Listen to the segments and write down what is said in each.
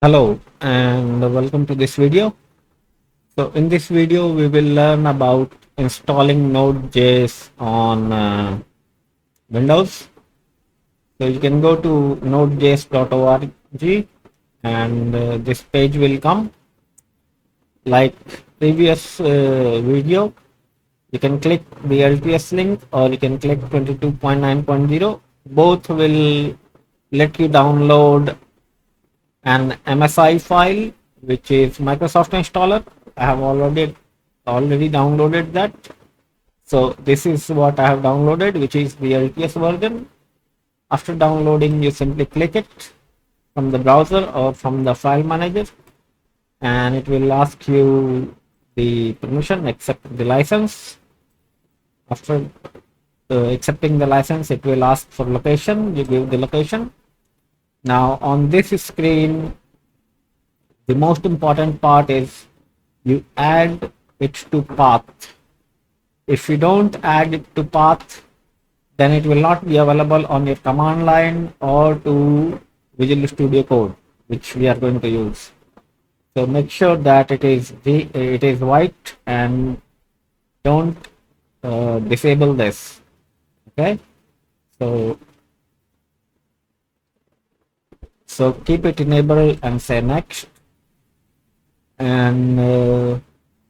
Hello and welcome to this video. So in this video we will learn about installing nodejs on Windows. So you can go to nodejs.org and this page will come like previous video. You can click the LTS link or you can click 22.9.0. Both will let you download an MSI file, which is Microsoft installer. I have already downloaded that. So this is what I have downloaded, which is the LTS version. After downloading, you simply click it from the browser or from the file manager, and it will ask you the permission, accept the license. After accepting the license, it will ask for location. You give the location. Now on this screen, the most important part is you add it to path. If you don't add it to path, then it will not be available on your command line or to Visual Studio Code, which we are going to use. So make sure that it is white and don't disable this. Okay, so keep it enabled and say next, and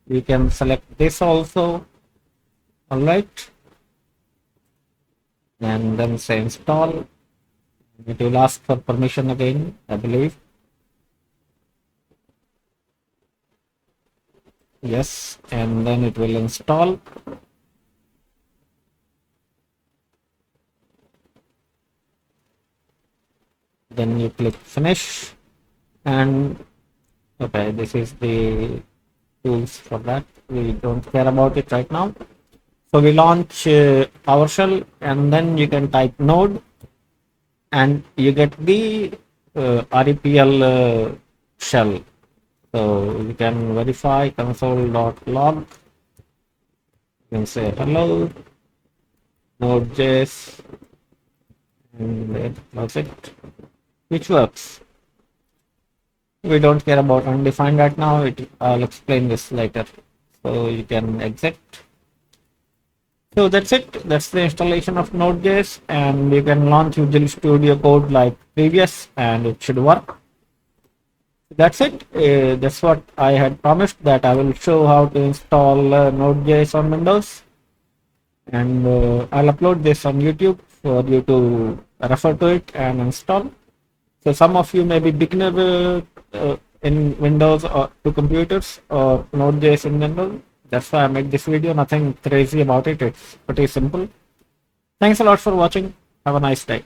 you can select this also. All right, and then say install. It will ask for permission again, I believe. Yes, and then it will install. Then you click finish, and okay, this is the tools for that. We don't care about it right now. So we launch PowerShell, and then you can type node, and you get the REPL shell. So you can verify console.log. You can say hello nodejs, and that's it, which works. We don't care about undefined right now. I'll explain this later. So you can exit. So that's it. That's the installation of nodejs, and you can launch Visual Studio Code like previous, and it should work. That's it. That's what I had promised, that I will show how to install nodejs on Windows, and I'll upload this on YouTube for you to refer to it and install. So some of you may be beginner in Windows or to computers or nodejs in Windows. That's why I made this video. Nothing crazy about it. It's pretty simple. Thanks a lot for watching. Have a nice day.